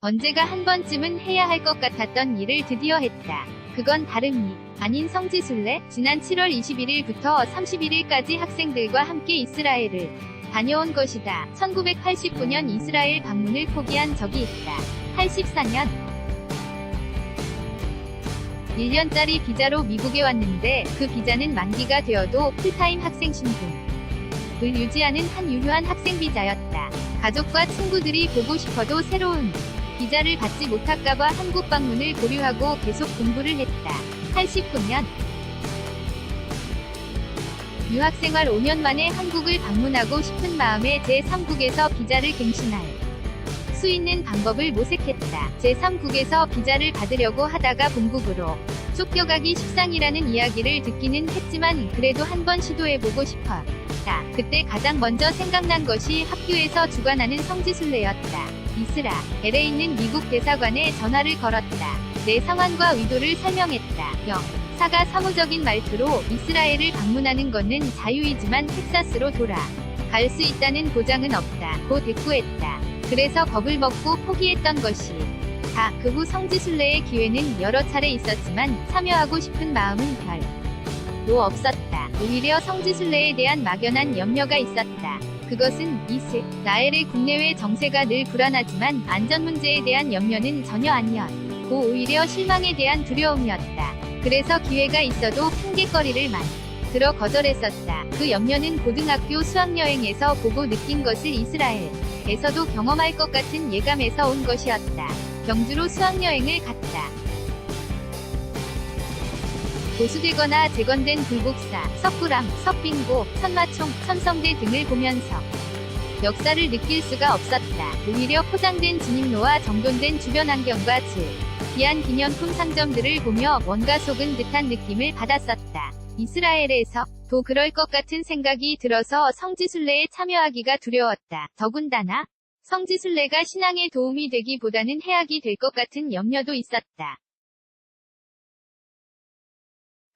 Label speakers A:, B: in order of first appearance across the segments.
A: 언제가 한 번쯤은 해야 할 것 같았던 일을 드디어 했다. 그건 다름이 아닌 성지순례. 지난 7월 21일부터 31일까지 학생들과 함께 이스라엘을 다녀온 것이다. 1989년 이스라엘 방문을 포기한 적이 있다. 84년 1년짜리 비자로 미국에 왔는데 그 비자는 만기가 되어도 풀타임 학생 신분을 유지하는 한 유효한 학생 비자였다. 가족과 친구들이 보고 싶어도 새로운 비자를 받지 못할까봐 한국 방문을 고려하고 계속 공부를 했다. 89년 유학생활 5년 만에 한국을 방문하고 싶은 마음에 제3국에서 비자를 갱신할 수 있는 방법을 모색했다. 제3국에서 비자를 받으려고 하다가 본국으로 쫓겨가기 십상이라는 이야기를 듣기는 했지만 그래도 한번 시도해보고 싶었다. 그때 가장 먼저 생각난 것이 학교에서 주관하는 성지순례였다. 이스라엘에 있는 미국 대사관에 전화를 걸었다. 내 상황과 의도를 설명했다. 영사가 사무적인 말투로 이스라엘을 방문하는 것은 자유이지만 텍사스로 돌아갈 수 있다는 보장은 없다 고 대꾸했다. 그래서 겁을 먹고 포기했던 것이 다. 그 후 성지순례의 기회는 여러 차례 있었지만 참여하고 싶은 마음은 별로 없었다. 오히려 성지순례에 대한 막연한 염려가 있었다. 그것은 이스라엘의 국내외 정세가 늘 불안하지만 안전 문제에 대한 염려는 전혀 아니었고 오히려 실망에 대한 두려움이었다. 그래서 기회가 있어도 핑계거리를 만들어 거절했었다. 그 염려는 고등학교 수학여행에서 보고 느낀 것을 이스라엘에서도 경험할 것 같은 예감에서 온 것이었다. 경주로 수학여행을 갔다. 보수되거나 재건된 불국사, 석굴암, 석빙고, 천마총, 천성대 등을 보면서 역사를 느낄 수가 없었다. 오히려 포장된 진입로와 정돈된 주변 환경과 귀한 기념품 상점들을 보며 뭔가 속은 듯한 느낌을 받았었다. 이스라엘에서도 그럴 것 같은 생각이 들어서 성지순례에 참여하기가 두려웠다. 더군다나 성지순례가 신앙에 도움이 되기보다는 해악이 될 것 같은 염려도 있었다.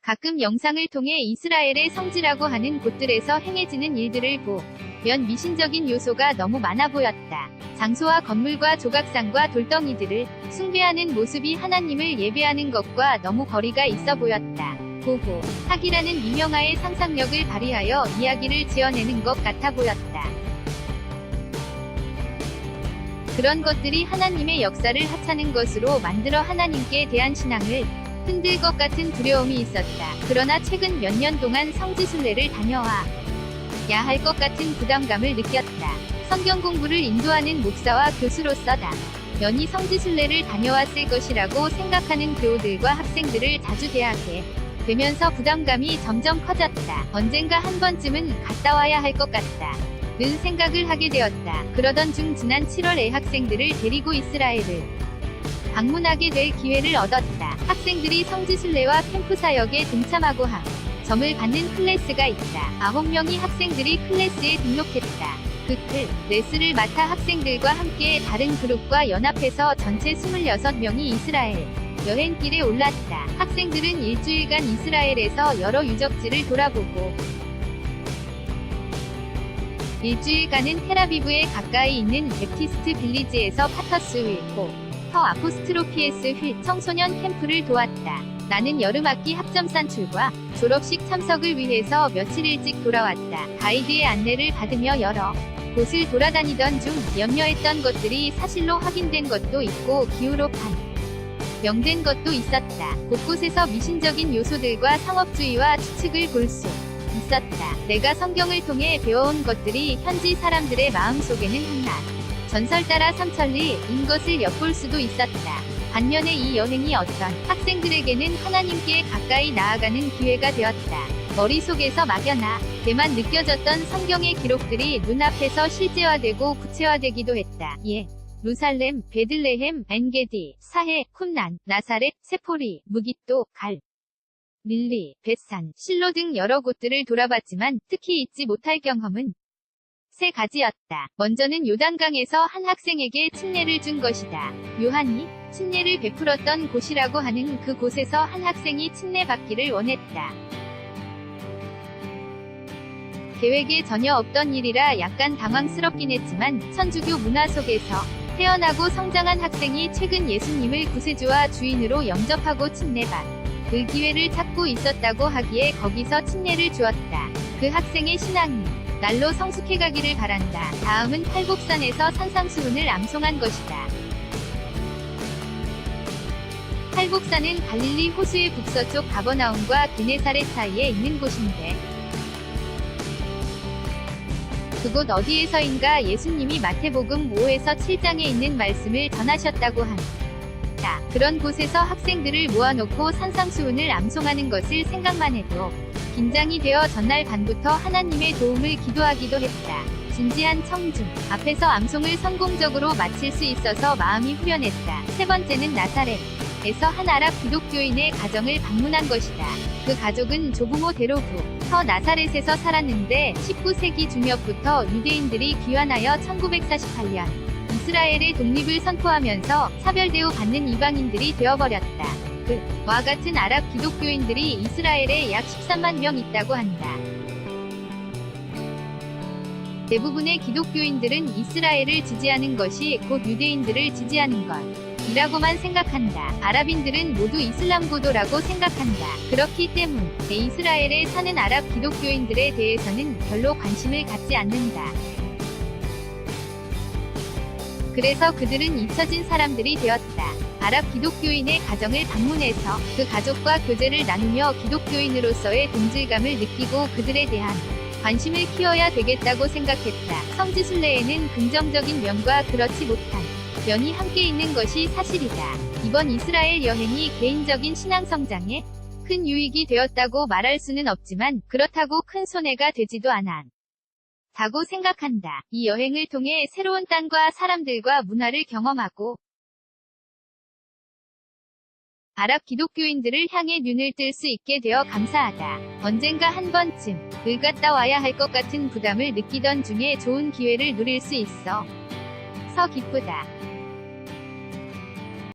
A: 가끔 영상을 통해 이스라엘의 성지라고 하는 곳들에서 행해지는 일들을 보면 미신적인 요소가 너무 많아 보였다. 장소와 건물과 조각상과 돌덩이들을 숭배하는 모습이 하나님을 예배하는 것과 너무 거리가 있어 보였다. 고고학이라는 미명하의 상상력을 발휘하여 이야기를 지어내는 것 같아 보였다. 그런 것들이 하나님의 역사를 하찮은 것으로 만들어 하나님께 대한 신앙을 흔들 것 같은 두려움이 있었다. 그러나 최근 몇 년 동안 성지순례를 다녀와야 할 것 같은 부담감을 느꼈다. 성경 공부를 인도하는 목사와 교수로서 당연히 성지순례를 다녀왔을 것이라고 생각하는 교우들과 학생들을 자주 대하게 되면서 부담감이 점점 커졌다. 언젠가 한 번쯤은 갔다 와야 할 것 같다 는 생각을 하게 되었다. 그러던 중 지난 7월에 학생들을 데리고 이스라엘을 방문하게 될 기회를 얻었다. 학생들이 성지순례와 캠프 사역에 동참하고 점을 받는 클래스가 있다. 9명의 학생들이 클래스에 등록했다. 그 클래스를 맡아 학생들과 함께 다른 그룹과 연합해서 전체 26명이 이스라엘 여행길에 올랐다. 학생들은 일주일간 이스라엘에서 여러 유적지를 돌아보고 일주일간은 텔아비브에 가까이 있는 베프티스트 빌리지에서 파터스 휠, 터 아포스트로피에스 휠 청소년 캠프를 도왔다. 나는 여름학기 학점 산출과 졸업식 참석을 위해서 며칠 일찍 돌아왔다. 가이드의 안내를 받으며 여러 곳을 돌아다니던 중 염려했던 것들이 사실로 확인된 것도 있고 기후로 명된 것도 있었다. 곳곳에서 미신적인 요소들과 상업주의와 추측을 볼 수 있었다. 내가 성경을 통해 배워온 것들이 현지 사람들의 마음속에는 한낱 전설 따라 삼천리인 것을 엿볼 수도 있었다. 반면에 이 여행이 어떤 학생들에게는 하나님께 가까이 나아가는 기회가 되었다. 머릿속에서 막연하게만 느껴졌던 성경의 기록들이 눈앞에서 실제화되고 구체화되기도 했다. 예루살렘, 베들레헴, 엔게디, 사해, 쿰란, 나사렛, 세포리, 무깃도, 갈 밀리, 벳산, 실로 등 여러 곳들을 돌아봤지만 특히 잊지 못할 경험은 세 가지였다. 먼저는 요단강에서 한 학생에게 침례를 준 것이다. 요한이 침례를 베풀었던 곳이라고 하는 그 곳에서 한 학생이 침례받기를 원했다. 계획에 전혀 없던 일이라 약간 당황스럽긴 했지만 천주교 문화 속에서 태어나고 성장한 학생이 최근 예수님을 구세주와 주인으로 영접하고 침례받 그 기회를 찾고 있었다고 하기에 거기서 침례를 주었다. 그 학생의 신앙이 날로 성숙해가기를 바란다. 다음은 팔복산에서 산상수훈을 암송한 것이다. 팔복산은 갈릴리 호수의 북서쪽 가버나움과 게네사렛 사이에 있는 곳인데 그곳 어디에서인가 예수님이 마태복음 5에서 7장에 있는 말씀을 전하셨다고 한다. 그런 곳에서 학생들을 모아놓고 산상수훈을 암송하는 것을 생각만 해도 긴장이 되어 전날 밤부터 하나님의 도움을 기도하기도 했다. 진지한 청중 앞에서 암송을 성공적으로 마칠 수 있어서 마음이 후련했다. 세 번째는 나사렛에서 한 아랍 기독교인의 가정을 방문한 것이다. 그 가족은 조부모 대로부터 나사렛에서 살았는데 19세기 중엽부터 유대인들이 귀환하여 1948년 이스라엘의 독립을 선포하면서 사별대우 받는 이방인들이 되어버렸다. 그와 같은 아랍 기독교인들이 이스라엘에 약 13만 명 있다고 한다. 대부분의 기독교인들은 이스라엘을 지지하는 것이 곧 유대인들을 지지하는 것이라고만 생각한다. 아랍인들은 모두 이슬람교도라고 생각한다. 그렇기 때문에 이스라엘에 사는 아랍 기독교인들에 대해서는 별로 관심을 갖지 않는다. 그래서 그들은 잊혀진 사람들이 되었다. 아랍 기독교인의 가정을 방문해서 그 가족과 교제를 나누며 기독교인으로서의 동질감을 느끼고 그들에 대한 관심을 키워야 되겠다고 생각했다. 성지순례에는 긍정적인 면과 그렇지 못한 면이 함께 있는 것이 사실이다. 이번 이스라엘 여행이 개인적인 신앙 성장에 큰 유익이 되었다고 말할 수는 없지만 그렇다고 큰 손해가 되지도 않았다고 생각한다. 이 여행을 통해 새로운 땅과 사람들과 문화를 경험하고 아랍 기독교인들을 향해 눈을 뜰 수 있게 되어 감사하다. 언젠가 한 번쯤 을 갔다 와야 할 것 같은 부담을 느끼던 중에 좋은 기회를 누릴 수 있어 서 기쁘다.